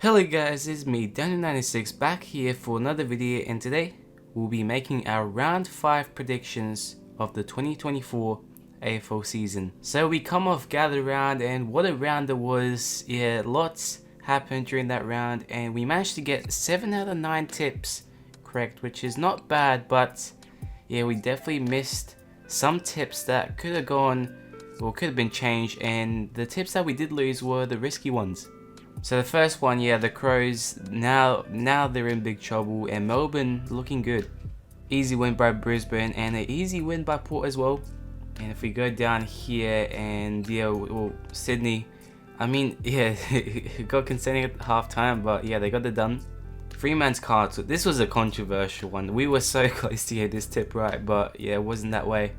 Hello guys, it's me, Daniel96, back here for another video, and today we'll be making our round 5 predictions of the 2024 AFL season. So we come off Gather Round, and what a round it was. Yeah, lots happened during that round, and we managed to get 7 out of 9 tips correct, which is not bad, but yeah, we definitely missed some tips that could have gone, or could have been changed, and the tips that we did lose were the risky ones. So the first one, yeah, the Crows, now they're in big trouble, and Melbourne looking good. Easy win by Brisbane, and an easy win by Port as well. And if we go down here, and yeah, well, Sydney, I mean, yeah, it got concerning at half time, but yeah, they got it done. Fremantle's Carlton, this was a controversial one. We were so close to get this tip right, but yeah, it wasn't that way.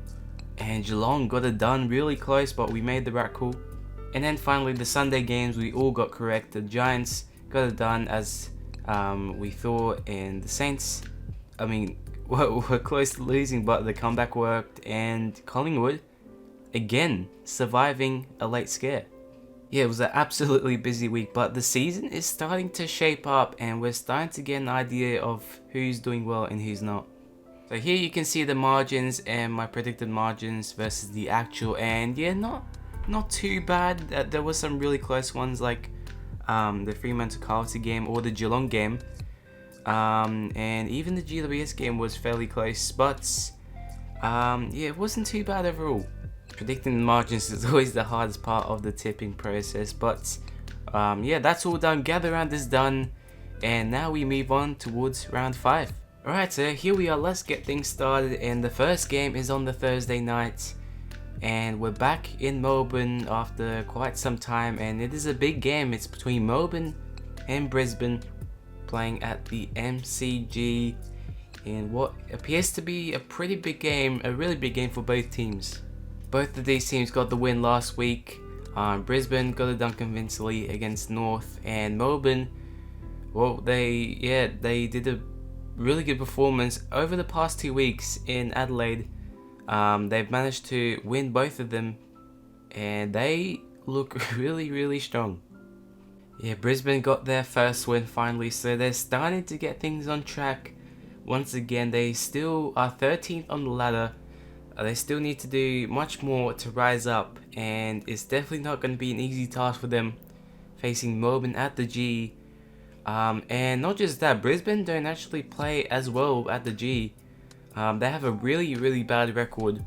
And Geelong got it done really close, but we made the right call. And then finally, the Sunday games, we all got correct. The Giants got it done as we thought, and the Saints, I mean, were close to losing, but the comeback worked. And Collingwood, again, surviving a late scare. Yeah, it was an absolutely busy week, but the season is starting to shape up, and we're starting to get an idea of who's doing well and who's not. So here you can see the margins and my predicted margins versus the actual, and yeah, not too bad. There were some really close ones, like the Fremantle Carlton game or the Geelong game, and even the GWS game was fairly close, but yeah, it wasn't too bad overall. Predicting the margins is always the hardest part of the tipping process, but yeah, that's all done. Gather Round is done, and now we move on towards round 5. Alright, so here we are, let's get things started, and the first game is on the Thursday night. And we're back in Melbourne after quite some time, and it is a big game. It's between Melbourne and Brisbane, playing at the MCG in what appears to be a pretty big game, a really big game for both teams. Both of these teams got the win last week. Brisbane got it done convincingly against North, and Melbourne, well, they did a really good performance over the past 2 weeks in Adelaide. They've managed to win both of them, and they look really strong. Yeah, Brisbane got their first win finally, so they're starting to get things on track. Once again, they still are 13th on the ladder. They still need to do much more to rise up, and it's definitely not going to be an easy task for them facing Melbourne at the G. And not just that, Brisbane don't actually play as well at the G. They have a really bad record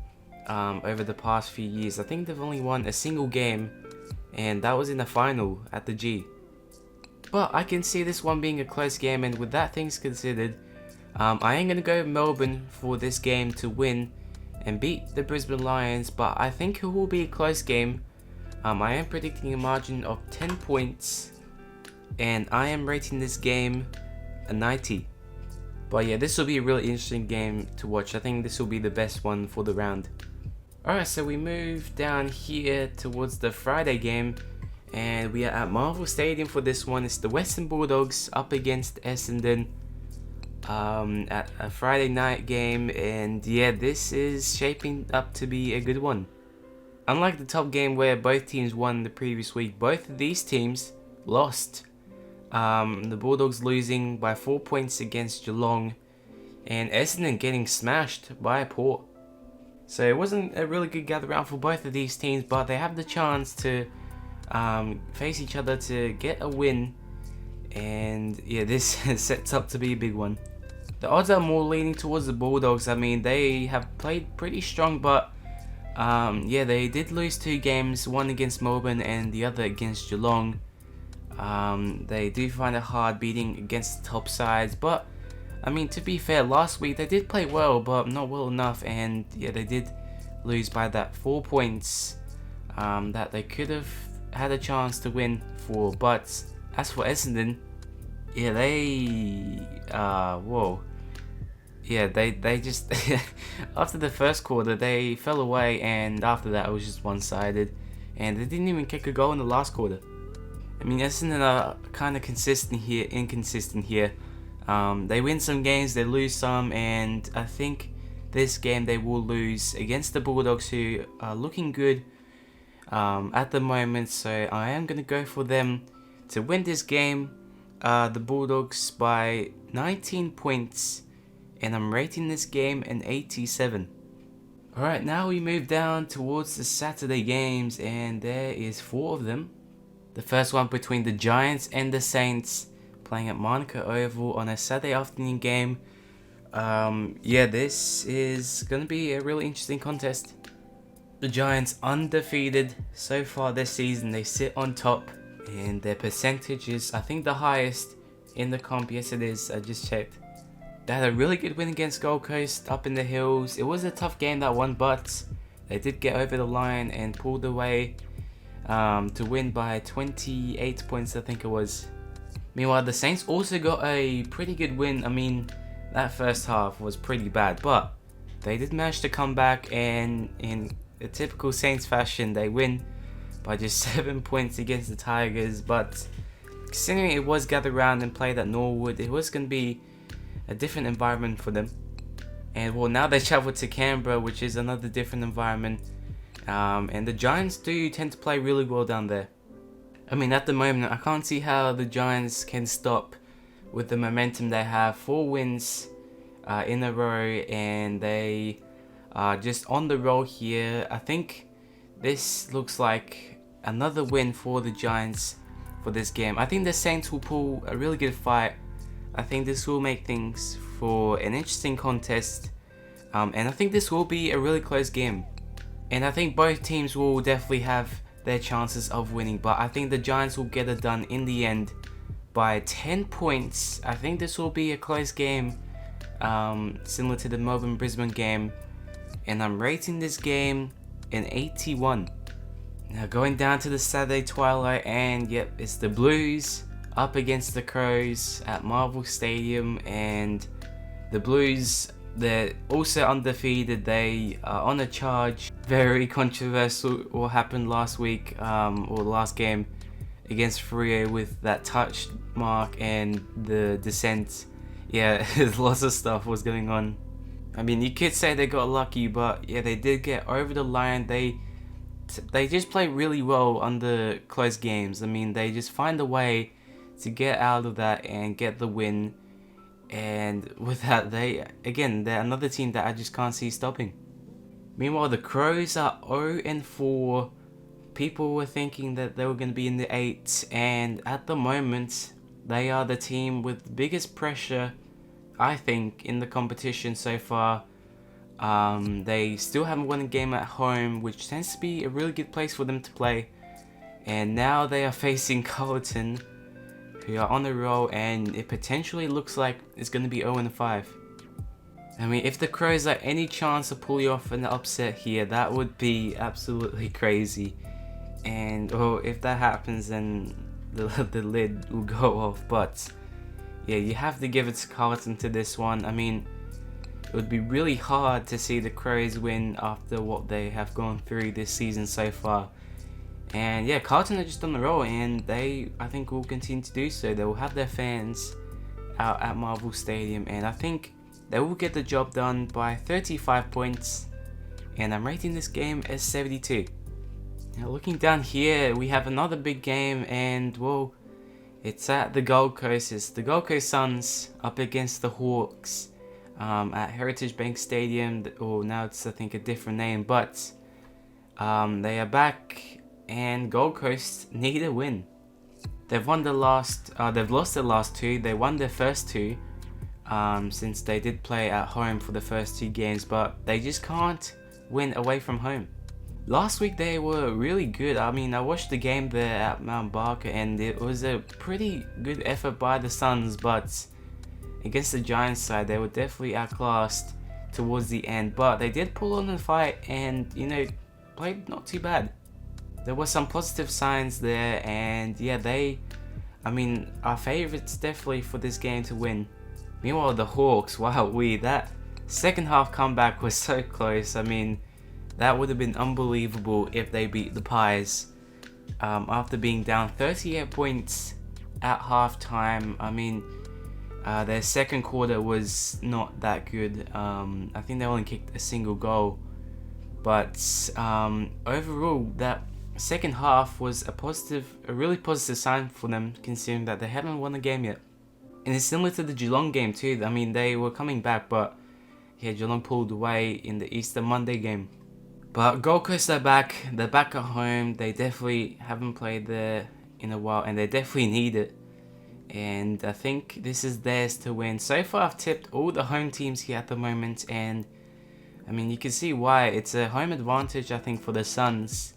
over the past few years. I think they've only won a single game, and that was in the final at the G. But I can see this one being a close game, and with that things considered, I am going to go Melbourne for this game to win and beat the Brisbane Lions, but I think it will be a close game. I am predicting a margin of 10 points, and I am rating this game a 90. But yeah, this will be a really interesting game to watch. I think this will be the best one for the round. Alright, so we move down here towards the Friday game, and we are at Marvel Stadium for this one. It's the Western Bulldogs up against Essendon at a Friday night game, and yeah, this is shaping up to be a good one. Unlike the top game where both teams won the previous week, both of these teams lost. The Bulldogs losing by 4 points against Geelong, and Essendon getting smashed by Port. So it wasn't a really good gather round for both of these teams, but they have the chance to face each other to get a win, and yeah, this sets up to be a big one. The odds are more leaning towards the Bulldogs. I mean, they have played pretty strong, but yeah, they did lose 2 games, one against Melbourne and the other against Geelong. They do find it hard beating against the top sides, but I mean, to be fair, last week they did play well, but not well enough, and yeah, they did lose by that 4 points that they could have had a chance to win for. But as for Essendon, yeah, they just after the first quarter they fell away, and after that it was just one-sided, and they didn't even kick a goal in the last quarter. I mean, Essendon are kind of inconsistent here. They win some games, they lose some, and I think this game they will lose against the Bulldogs, who are looking good at the moment. So I am going to go for them to win this game the Bulldogs by 19 points, and I'm rating this game an 87. Alright, now we move down towards the Saturday games, and there is 4 of them. The first one between the Giants and the Saints, playing at Monaco Oval on a Saturday afternoon game. Yeah, this is going to be a really interesting contest. The Giants undefeated so far this season. They sit on top, and their percentage is, I think, the highest in the comp. Yes, it is. I just checked. They had a really good win against Gold Coast up in the hills. It was a tough game, that one, but they did get over the line and pulled away to win by 28 points, I think it was. Meanwhile, the Saints also got a pretty good win. I mean, that first half was pretty bad, but they did manage to come back, and in a typical Saints fashion, they win by just 7 points against the Tigers. But considering it was gathered round and played at Norwood, it was going to be a different environment for them. And well, now they travel to Canberra, which is another different environment. And the Giants do tend to play really well down there. I mean, at the moment, I can't see how the Giants can stop with the momentum they have. 4 wins in a row, and they are just on the roll here. I think this looks like another win for the Giants for this game. I think the Saints will pull a really good fight. I think this will make things for an interesting contest, and I think this will be a really close game. And I think both teams will definitely have their chances of winning, but I think the Giants will get it done in the end by 10 points. I think this will be a close game, similar to the Melbourne-Brisbane game, and I'm rating this game an 81. Now going down to the Saturday twilight, and yep, it's the Blues up against the Crows at Marvel Stadium, and the Blues, they're also undefeated. They are on a charge. Very controversial what happened last week, or last game against Freo with that touch mark and the descent. Yeah, lots of stuff was going on. I mean, you could say they got lucky, but yeah, they did get over the line. They just play really well under close games. I mean, they just find a way to get out of that and get the win. And with that, they're another team that I just can't see stopping. Meanwhile, the Crows are 0-4. People were thinking that they were going to be in the 8, and at the moment, they are the team with the biggest pressure, I think, in the competition so far. They still haven't won a game at home, which tends to be a really good place for them to play. And now they are facing Carlton, who are on the roll, and it potentially looks like it's going to be 0-5. I mean, if the Crows are any chance of pulling off an upset here, that would be absolutely crazy. And if that happens, then the lid will go off. But yeah, you have to give it to Carlton to this one. I mean, it would be really hard to see the Crows win after what they have gone through this season so far. And yeah, Carlton are just on the roll, and they, I think, will continue to do so. They will have their fans out at Marvel Stadium, and I think they will get the job done by 35 points. And I'm rating this game as 72. Now looking down here, we have another big game, and well, it's at the Gold Coast. It's the Gold Coast Suns up against the Hawks at Heritage Bank Stadium, or now it's, I think, a different name, but they are back. And Gold Coast need a win. They've lost their last 2. They won their first 2, since they did play at home for the first 2 games, but they just can't win away from home. Last week they were really good. I mean, I watched the game there at Mount Barker, and it was a pretty good effort by the Suns, but against the Giants side, they were definitely outclassed towards the end. But they did pull on the fight, and played not too bad. There were some positive signs there, and yeah, they, I mean, are favourites definitely for this game to win. Meanwhile, the Hawks, wow, that second half comeback was so close. I mean, that would have been unbelievable if they beat the Pies after being down 38 points at halftime. I mean, their second quarter was not that good. I think they only kicked a single goal, but overall, that second half was a really positive sign for them, considering that they haven't won a game yet. And it's similar to the Geelong game too. I mean, they were coming back, but yeah, Geelong pulled away in the Easter Monday game. But Gold Coast are back. They're back at home. They definitely haven't played there in a while, and they definitely need it. And I think this is theirs to win. So far, I've tipped all the home teams here at the moment, and I mean, you can see why. It's a home advantage, I think, for the Suns.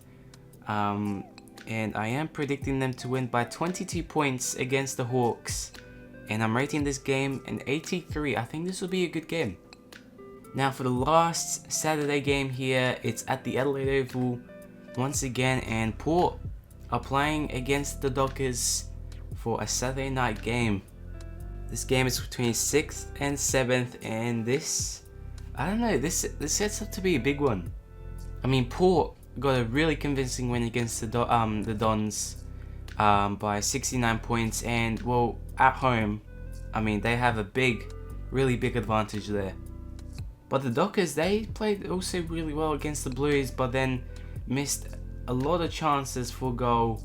And I am predicting them to win by 22 points against the Hawks. And I'm rating this game an 83. I think this will be a good game. Now for the last Saturday game here, it's at the Adelaide Oval once again, and Port are playing against the Dockers for a Saturday night game. This game is between 6th and 7th, and this, I don't know, this sets up to be a big one. I mean, Port got a really convincing win against the Dons by 69 points, and well, at home, I mean, they have a really big advantage there. But the Dockers, they played also really well against the Blues, but then missed a lot of chances for goal.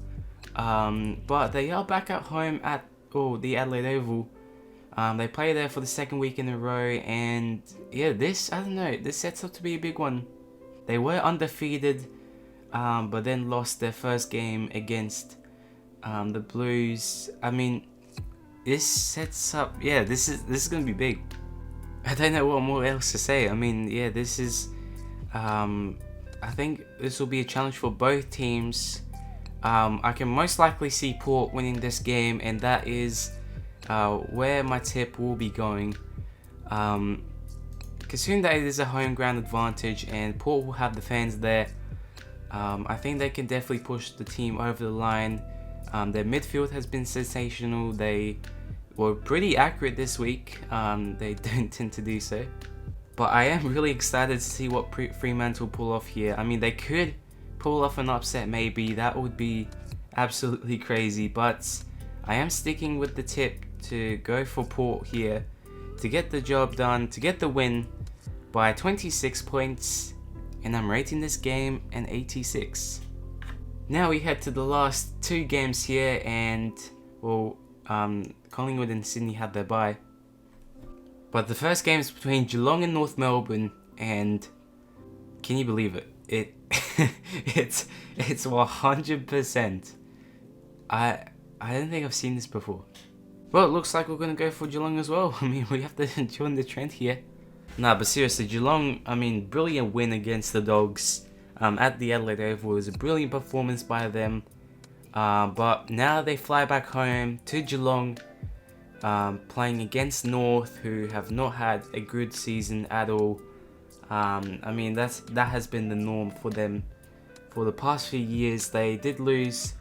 But they are back at home at the Adelaide Oval. They play there for the second week in a row, and yeah, I don't know, this sets up to be a big one. They were undefeated, but then lost their first game against the Blues. I mean, this sets up, yeah, this is gonna be big. I don't know what more else to say. I mean, yeah, this is, I think this will be a challenge for both teams. I can most likely see Port winning this game, and that is where my tip will be going. Considering that it is a home ground advantage and Port will have the fans there, I think they can definitely push the team over the line. Their midfield has been sensational. They were pretty accurate this week. They don't tend to do so. But I am really excited to see what Fremantle pull off here. I mean, they could pull off an upset maybe. That would be absolutely crazy. But I am sticking with the tip to go for Port here to get the job done, to get the win by 26 points. And I'm rating this game an 86. Now we head to the last two games here, and well, Collingwood and Sydney had their bye. But the first game is between Geelong and North Melbourne, and can you believe it? It's 100%. I don't think I've seen this before. Well, it looks like we're gonna go for Geelong as well. I mean, we have to join the trend here. Nah, but seriously, Geelong, I mean, brilliant win against the Dogs at the Adelaide Oval. It was a brilliant performance by them. But now they fly back home to Geelong, playing against North, who have not had a good season at all. I mean, that has been the norm for them for the past few years. They did lose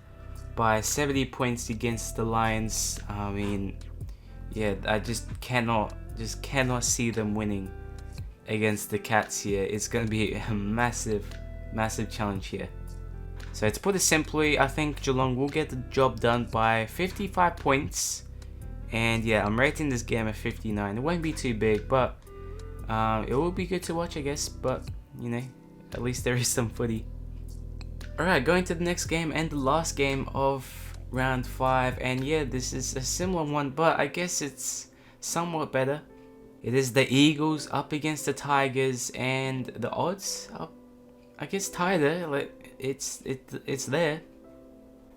by 70 points against the Lions. I mean, yeah, I just cannot see them winning against the Cats here. It's going to be a massive challenge here. So to put it simply, I think Geelong will get the job done by 55 points. And yeah, I'm rating this game at 59. It won't be too big, but it will be good to watch, I guess. But, you know, at least there is some footy. Alright, going to the next game and the last game of round 5. And yeah, this is a similar one, but I guess it's somewhat better. It is the Eagles up against the Tigers, and the odds are, I guess, tighter. Like, it's there.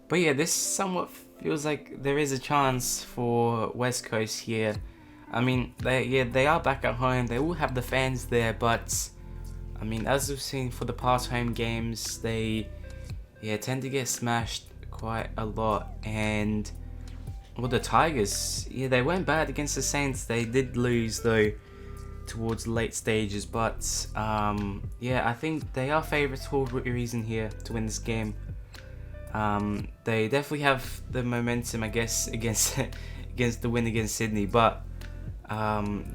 But yeah, this somewhat feels like there is a chance for West Coast here. I mean, they are back at home. They will have the fans there, but I mean, as we've seen for the past home games, they tend to get smashed quite a lot. And well, the Tigers, they weren't bad against the Saints. They did lose though towards late stages, but I think they are favourites for a reason here to win this game. They definitely have the momentum, I guess, against the win against Sydney, but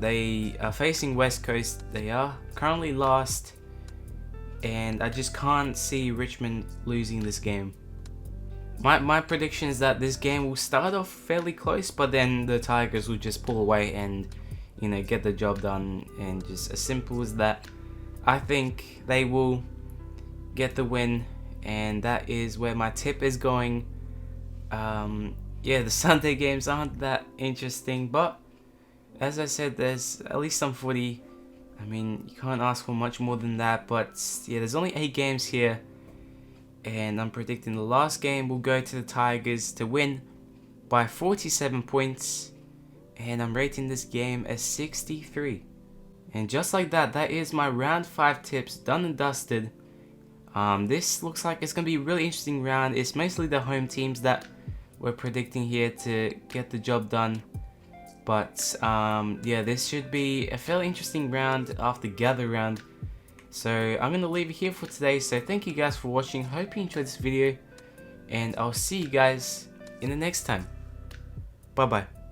they are facing West Coast. They are currently last, and I just can't see Richmond losing this game. My prediction is that this game will start off fairly close, but then the Tigers will just pull away and, you know, get the job done, and just as simple as that. I think they will get the win, and that is where my tip is going. Yeah, the Sunday games aren't that interesting, but as I said, there's at least some footy. I mean, you can't ask for much more than that, but yeah, there's only 8 games here, and I'm predicting the last game will go to the Tigers to win by 47 points, and I'm rating this game as 63. And just like that, that is my round 5 tips done and dusted. This looks like it's going to be a really interesting round. It's mostly the home teams that we're predicting here to get the job done. But yeah, this should be a fairly interesting round after gather round. So I'm going to leave it here for today. So thank you guys for watching. Hope you enjoyed this video. And I'll see you guys in the next time. Bye bye.